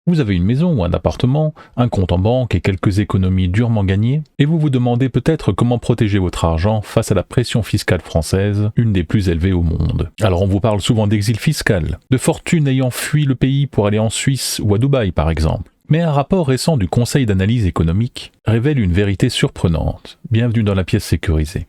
Vous avez une maison ou un appartement, un compte en banque et quelques économies durement gagnées, et vous vous demandez peut-être comment protéger votre argent face à la pression fiscale française, une des plus élevées au monde. Alors on vous parle souvent d'exil fiscal, de fortunes ayant fui le pays pour aller en Suisse ou à Dubaï par exemple. Mais un rapport récent du Conseil d'analyse économique révèle une vérité surprenante. Bienvenue dans la pièce sécurisée.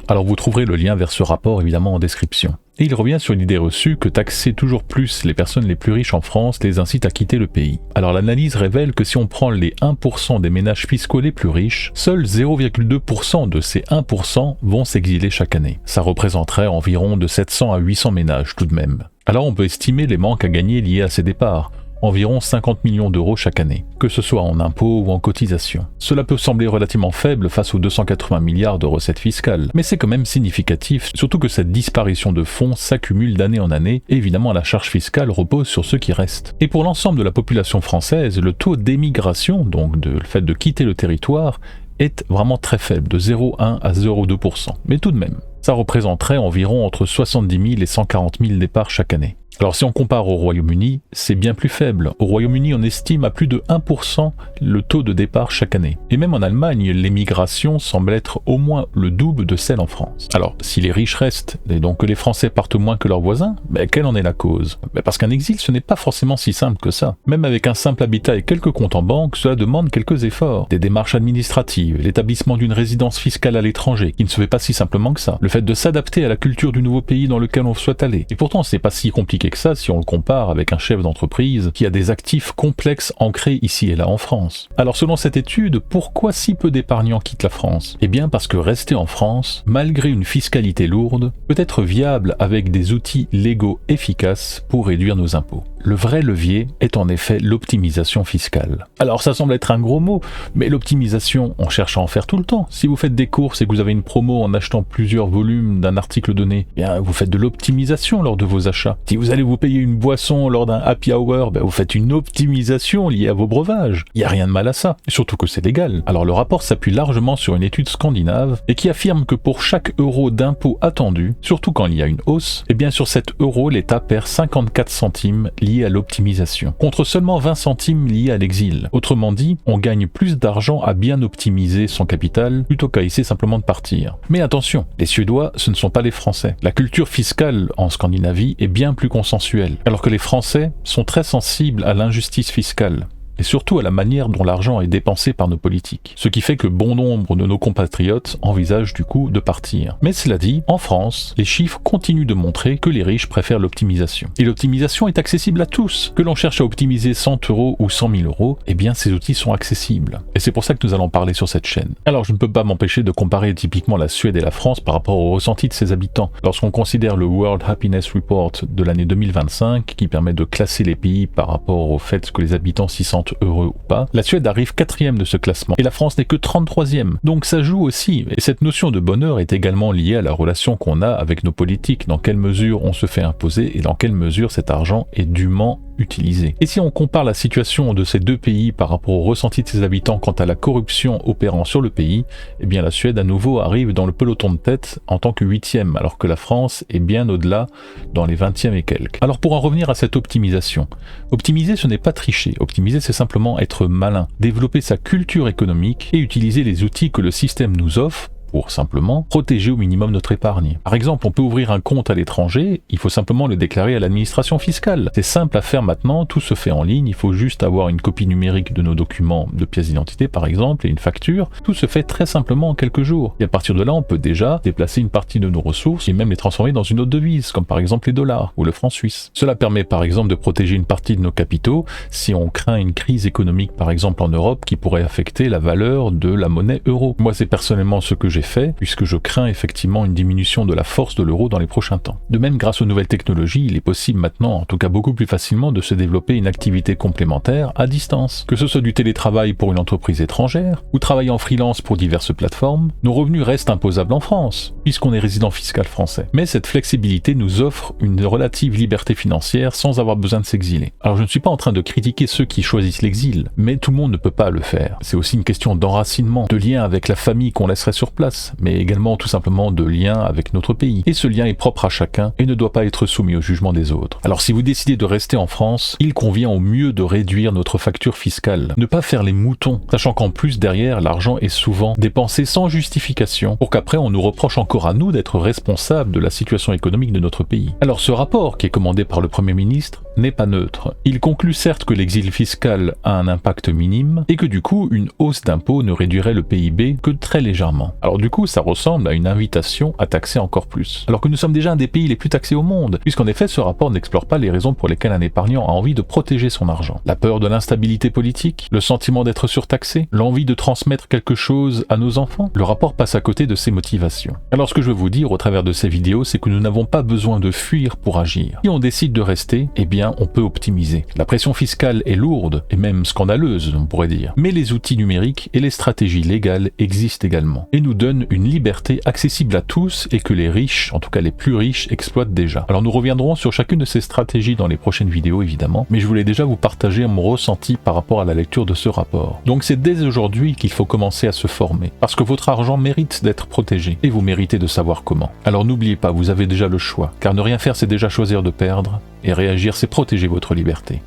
Alors vous trouverez le lien vers ce rapport évidemment en description. Et il revient sur l'idée reçue que taxer toujours plus les personnes les plus riches en France les incite à quitter le pays. Alors l'analyse révèle que si on prend les 1% des ménages fiscaux les plus riches, seuls 0,2% de ces 1% vont s'exiler chaque année. Ça représenterait environ de 700 à 800 ménages tout de même. Alors on peut estimer les manques à gagner liés à ces départs. Environ 50 millions d'euros chaque année, que ce soit en impôts ou en cotisations. Cela peut sembler relativement faible face aux 280 milliards de recettes fiscales, mais c'est quand même significatif, surtout que cette disparition de fonds s'accumule d'année en année, et évidemment la charge fiscale repose sur ceux qui restent. Et pour l'ensemble de la population française, le taux d'émigration, donc le fait de quitter le territoire, est vraiment très faible, de 0,1 à 0,2%. Mais tout de même, ça représenterait environ entre 70 000 et 140 000 départs chaque année. Alors si on compare au Royaume-Uni, c'est bien plus faible. Au Royaume-Uni, on estime à plus de 1% le taux de départ chaque année. Et même en Allemagne, l'émigration semble être au moins le double de celle en France. Alors, si les riches restent, et donc que les Français partent moins que leurs voisins, quelle en est la cause? Parce qu'un exil, ce n'est pas forcément si simple que ça. Même avec un simple habitat et quelques comptes en banque, cela demande quelques efforts. Des démarches administratives, l'établissement d'une résidence fiscale à l'étranger, qui ne se fait pas si simplement que ça. Le fait de s'adapter à la culture du nouveau pays dans lequel on souhaite aller. Et pourtant, c'est pas si compliqué que ça si on le compare avec un chef d'entreprise qui a des actifs complexes ancrés ici et là en France. Alors selon cette étude, pourquoi si peu d'épargnants quittent la France? Eh bien parce que rester en France, malgré une fiscalité lourde, peut être viable avec des outils légaux efficaces pour réduire nos impôts. Le vrai levier est en effet l'optimisation fiscale. Alors ça semble être un gros mot, mais l'optimisation, on cherche à en faire tout le temps. Si vous faites des courses et que vous avez une promo en achetant plusieurs volumes d'un article donné, vous faites de l'optimisation lors de vos achats. Si vous allez vous payer une boisson lors d'un happy hour, vous faites une optimisation liée à vos breuvages. Il n'y a rien de mal à ça, surtout que c'est légal. Alors le rapport s'appuie largement sur une étude scandinave et qui affirme que pour chaque euro d'impôt attendu, surtout quand il y a une hausse, sur cet euro, l'État perd 54 centimes liés à l'optimisation, contre seulement 20 centimes liés à l'exil. Autrement dit, on gagne plus d'argent à bien optimiser son capital plutôt qu'à essayer simplement de partir. Mais attention, les Suédois, ce ne sont pas les Français. La culture fiscale en Scandinavie est bien plus consensuelle, alors que les Français sont très sensibles à l'injustice fiscale. Et surtout à la manière dont l'argent est dépensé par nos politiques. Ce qui fait que bon nombre de nos compatriotes envisagent du coup de partir. Mais cela dit, en France, les chiffres continuent de montrer que les riches préfèrent l'optimisation. Et l'optimisation est accessible à tous. Que l'on cherche à optimiser 100 euros ou 100 000 euros, ces outils sont accessibles. Et c'est pour ça que nous allons parler sur cette chaîne. Alors je ne peux pas m'empêcher de comparer typiquement la Suède et la France par rapport au ressenti de ses habitants. Lorsqu'on considère le World Happiness Report de l'année 2025, qui permet de classer les pays par rapport au fait que les habitants s'y sentent heureux ou pas, la Suède arrive 4e de ce classement et la France n'est que 33e. Donc ça joue aussi, et cette notion de bonheur est également liée à la relation qu'on a avec nos politiques, dans quelle mesure on se fait imposer et dans quelle mesure cet argent est dûment utilisé. Et si on compare la situation de ces deux pays par rapport au ressenti de ses habitants quant à la corruption opérant sur le pays, la Suède à nouveau arrive dans le peloton de tête en tant que 8e, alors que la France est bien au-delà dans les 20e et quelques. Alors pour en revenir à cette optimisation, optimiser ce n'est pas tricher, optimiser c'est simplement être malin, développer sa culture économique et utiliser les outils que le système nous offre pour simplement protéger au minimum notre épargne. Par exemple, on peut ouvrir un compte à l'étranger, il faut simplement le déclarer à l'administration fiscale. C'est simple à faire maintenant, tout se fait en ligne, il faut juste avoir une copie numérique de nos documents de pièces d'identité par exemple et une facture. Tout se fait très simplement en quelques jours. Et à partir de là, on peut déjà déplacer une partie de nos ressources et même les transformer dans une autre devise, comme par exemple les dollars ou le franc suisse. Cela permet par exemple de protéger une partie de nos capitaux si on craint une crise économique par exemple en Europe qui pourrait affecter la valeur de la monnaie euro. Moi, c'est personnellement ce que j'ai effet, puisque je crains effectivement une diminution de la force de l'euro dans les prochains temps. De même, grâce aux nouvelles technologies, il est possible maintenant, en tout cas beaucoup plus facilement, de se développer une activité complémentaire à distance. Que ce soit du télétravail pour une entreprise étrangère, ou travailler en freelance pour diverses plateformes, nos revenus restent imposables en France, puisqu'on est résident fiscal français. Mais cette flexibilité nous offre une relative liberté financière sans avoir besoin de s'exiler. Alors je ne suis pas en train de critiquer ceux qui choisissent l'exil, mais tout le monde ne peut pas le faire. C'est aussi une question d'enracinement, de lien avec la famille qu'on laisserait sur place, mais également tout simplement de lien avec notre pays. Et ce lien est propre à chacun et ne doit pas être soumis au jugement des autres. Alors si vous décidez de rester en France, il convient au mieux de réduire notre facture fiscale. Ne pas faire les moutons, sachant qu'en plus derrière, l'argent est souvent dépensé sans justification, pour qu'après on nous reproche encore à nous d'être responsables de la situation économique de notre pays. Alors ce rapport, qui est commandé par le Premier ministre, n'est pas neutre. Il conclut certes que l'exil fiscal a un impact minime, et que du coup, une hausse d'impôts ne réduirait le PIB que très légèrement. Alors du coup, ça ressemble à une invitation à taxer encore plus. Alors que nous sommes déjà un des pays les plus taxés au monde, puisqu'en effet, ce rapport n'explore pas les raisons pour lesquelles un épargnant a envie de protéger son argent. La peur de l'instabilité politique, le sentiment d'être surtaxé, l'envie de transmettre quelque chose à nos enfants. Le rapport passe à côté de ces motivations. Alors ce que je veux vous dire au travers de ces vidéos, c'est que nous n'avons pas besoin de fuir pour agir. Si on décide de rester, eh bien on peut optimiser. La pression fiscale est lourde, et même scandaleuse, on pourrait dire. Mais les outils numériques et les stratégies légales existent également, et nous donnent une liberté accessible à tous et que les riches, en tout cas les plus riches, exploitent déjà. Alors nous reviendrons sur chacune de ces stratégies dans les prochaines vidéos évidemment, mais je voulais déjà vous partager mon ressenti par rapport à la lecture de ce rapport. Donc c'est dès aujourd'hui qu'il faut commencer à se former, parce que votre argent mérite d'être protégé, et vous méritez de savoir comment. Alors n'oubliez pas, vous avez déjà le choix, car ne rien faire c'est déjà choisir de perdre, et réagir c'est protéger votre liberté.